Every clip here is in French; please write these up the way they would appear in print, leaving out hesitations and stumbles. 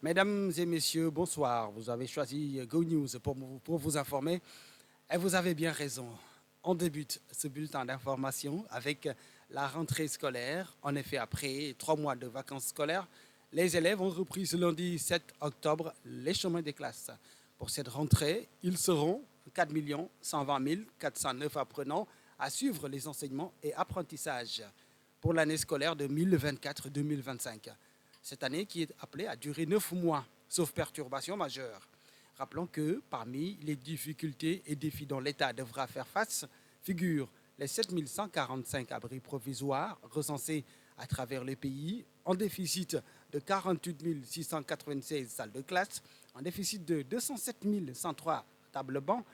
Mesdames et messieurs, bonsoir. Vous avez choisi Go News pour vous informer et vous avez bien raison. On débute ce bulletin d'information avec la rentrée scolaire. En effet, après 3 mois de vacances scolaires, les élèves ont repris ce lundi 7 octobre les chemins des classes. Pour cette rentrée, ils seront 4 120 409 apprenants à suivre les enseignements et apprentissages pour l'année scolaire 2024-2025. Cette année qui est appelée à durer 9 mois, sauf perturbations majeures. Rappelons que parmi les difficultés et défis dont l'État devra faire face figurent les 7 145 abris provisoires recensés à travers le pays, en déficit de 48 696 salles de classe, en déficit de 207 103 tables bancs,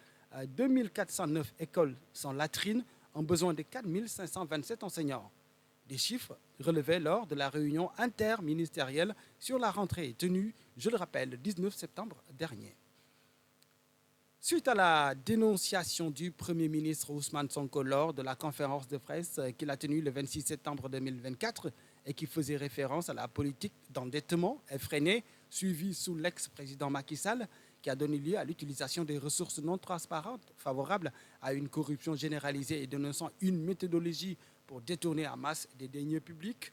2 409 écoles sans latrines, en besoin de 4 527 enseignants. Des chiffres relevés lors de la réunion interministérielle sur la rentrée tenue, je le rappelle, le 19 septembre dernier. Suite à la dénonciation du Premier ministre Ousmane Sonko lors de la conférence de presse qu'il a tenue le 26 septembre 2024 et qui faisait référence à la politique d'endettement effrénée suivie sous l'ex-président Macky Sall, qui a donné lieu à l'utilisation des ressources non transparentes favorables à une corruption généralisée et dénonçant une méthodologie pour détourner en masse des deniers publics,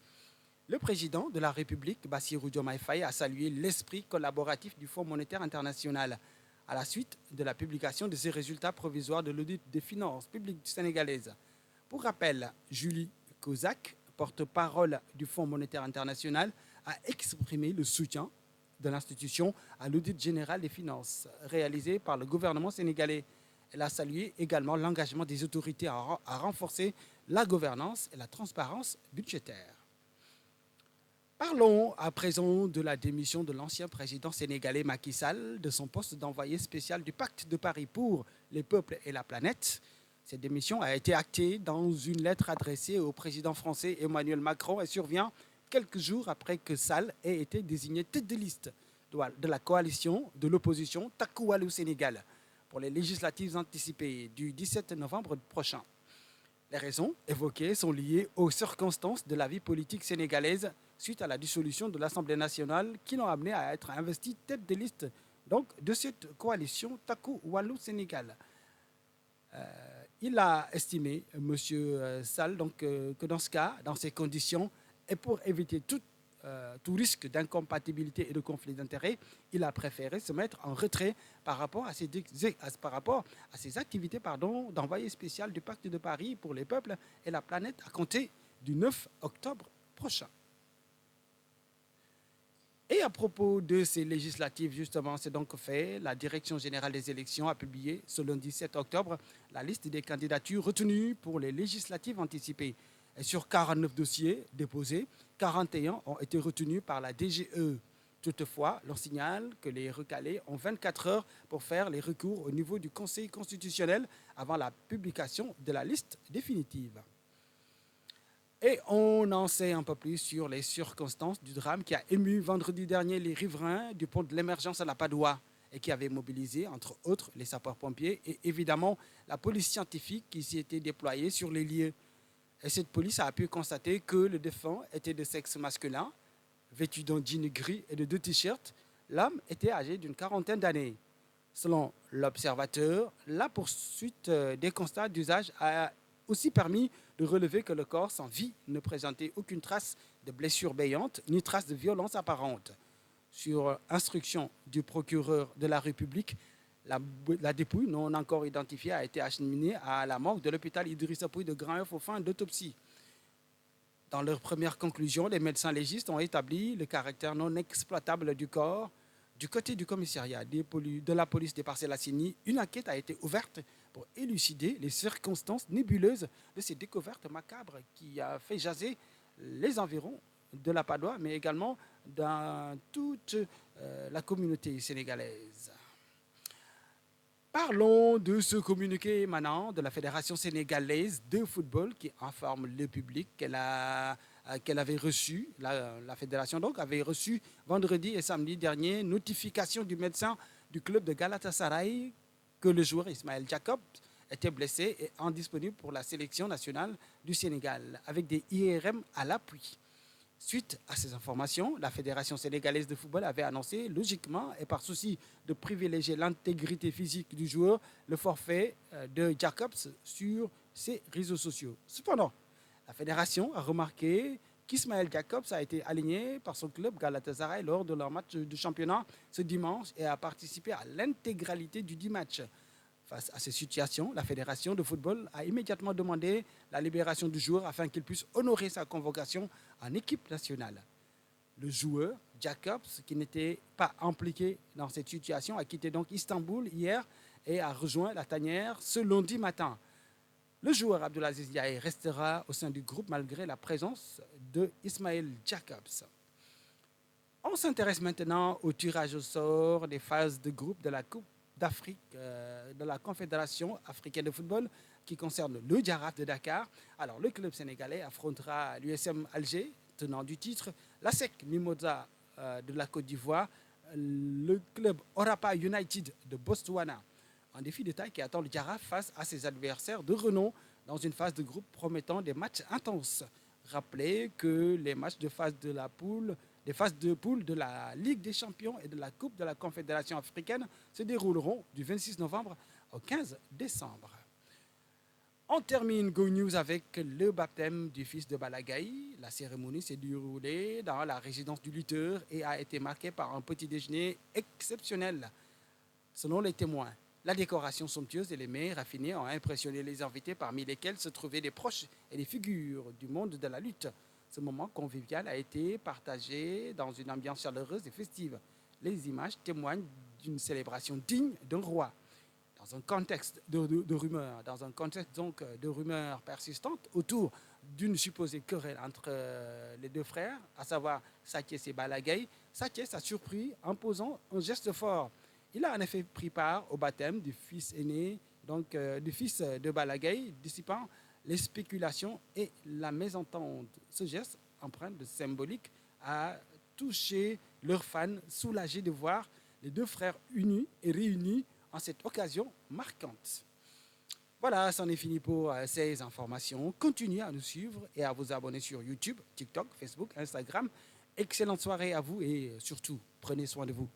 le président de la République, Bassirou Diomaye Faye, a salué l'esprit collaboratif du Fonds monétaire international à la suite de la publication de ses résultats provisoires de l'audit des finances publiques sénégalaises. Pour rappel, Julie Kozak, porte-parole du Fonds monétaire international, a exprimé le soutien de l'institution à l'audit général des finances réalisé par le gouvernement sénégalais. Elle a salué également l'engagement des autorités à renforcer la gouvernance et la transparence budgétaire. Parlons à présent de la démission de l'ancien président sénégalais Macky Sall de son poste d'envoyé spécial du Pacte de Paris pour les peuples et la planète. Cette démission a été actée dans une lettre adressée au président français Emmanuel Macron et survient quelques jours après que Sall ait été désigné tête de liste de la coalition de l'opposition Taku Wallu Sénégal pour les législatives anticipées du 17 novembre prochain. Les raisons évoquées sont liées aux circonstances de la vie politique sénégalaise suite à la dissolution de l'Assemblée nationale qui l'ont amené à être investi tête de liste donc, de cette coalition Taku Wallu Sénégal. Il a estimé, M. Sall, que dans ce cas, dans ces conditions, et pour éviter tout risque d'incompatibilité et de conflit d'intérêts, il a préféré se mettre en retrait par rapport à ses activités d'envoyé spécial du Pacte de Paris pour les peuples et la planète à compter du 9 octobre prochain. Et à propos de ces législatives, justement, c'est donc fait. La Direction générale des élections a publié ce lundi 7 octobre la liste des candidatures retenues pour les législatives anticipées. Et sur 49 dossiers déposés, 41 ont été retenus par la DGE. Toutefois, l'on signale que les recalés ont 24 heures pour faire les recours au niveau du Conseil constitutionnel avant la publication de la liste définitive. Et on en sait un peu plus sur les circonstances du drame qui a ému vendredi dernier les riverains du pont de l'Émergence à la Padoue et qui avait mobilisé, entre autres, les sapeurs-pompiers et évidemment la police scientifique qui s'y était déployée sur les lieux. Et cette police a pu constater que le défunt était de sexe masculin, vêtu d'un jean gris et de 2 t-shirts. L'homme était âgé d'une 40aine d'années. Selon l'observateur, la poursuite des constats d'usage a aussi permis de relever que le corps sans vie ne présentait aucune trace de blessure béante ni trace de violence apparente. Sur instruction du procureur de la République, la dépouille non encore identifiée a été acheminée à la morgue de l'hôpital Idrissa Pouye de Grand-Yoff aux fins d'autopsie. Dans leur première conclusion, les médecins légistes ont établi le caractère non exploitable du corps. Du côté du commissariat de la police des Parcelles-Assainies, une enquête a été ouverte pour élucider les circonstances nébuleuses de ces découvertes macabres qui a fait jaser les environs de la Padoue, mais également dans toute la communauté sénégalaise. Parlons de ce communiqué émanant de la Fédération sénégalaise de football qui informe le public qu'elle avait reçu, la fédération donc avait reçu vendredi et samedi dernier notification du médecin du club de Galatasaray que le joueur Ismaël Jacob était blessé et indisponible pour la sélection nationale du Sénégal avec des IRM à l'appui. Suite à ces informations, la Fédération sénégalaise de football avait annoncé logiquement et par souci de privilégier l'intégrité physique du joueur, le forfait de Jacobs sur ses réseaux sociaux. Cependant, la fédération a remarqué qu'Ismaël Jacobs a été aligné par son club Galatasaray lors de leur match de championnat ce dimanche et a participé à l'intégralité du 10 matchs. Face à ces situations, la Fédération de football a immédiatement demandé la libération du joueur afin qu'il puisse honorer sa convocation en équipe nationale. Le joueur, Jacobs, qui n'était pas impliqué dans cette situation, a quitté donc Istanbul hier et a rejoint la tanière ce lundi matin. Le joueur Abdulaziz Ndiaye restera au sein du groupe malgré la présence de Ismaël Jacobs. On s'intéresse maintenant au tirage au sort des phases de groupe de la Coupe d'Afrique de la Confédération africaine de football qui concerne le Jaraaf de Dakar. Alors, le club sénégalais affrontera l'USM Alger, tenant du titre, la SEC Mimosa de la Côte d'Ivoire, le club Orapa United de Botswana. Un défi de taille qui attend le Jaraaf face à ses adversaires de renom dans une phase de groupe promettant des matchs intenses. Rappelez que les matchs de phase de la poule des phases de poule de la Ligue des Champions et de la Coupe de la Confédération africaine se dérouleront du 26 novembre au 15 décembre. On termine Go News avec le baptême du fils de Balagaï. La cérémonie s'est déroulée dans la résidence du lutteur et a été marquée par un petit déjeuner exceptionnel. Selon les témoins, la décoration somptueuse et les mets raffinés ont impressionné les invités, parmi lesquels se trouvaient des proches et des figures du monde de la lutte. Ce moment convivial a été partagé dans une ambiance chaleureuse et festive. Les images témoignent d'une célébration digne d'un roi. Dans un contexte de rumeurs, dans un contexte donc de rumeurs persistantes autour d'une supposée querelle entre les deux frères, à savoir Sathiès et Balagaï, Sathiès a surpris en posant un geste fort. Il a en effet pris part au baptême du fils aîné, donc du fils de Balagaï, dissipant les spéculations et la mésentente. Ce geste, empreint de symbolique, a touché leurs fans, soulagés de voir les deux frères unis et réunis en cette occasion marquante. Voilà, c'en est fini pour ces informations. Continuez à nous suivre et à vous abonner sur YouTube, TikTok, Facebook, Instagram. Excellente soirée à vous et surtout, prenez soin de vous.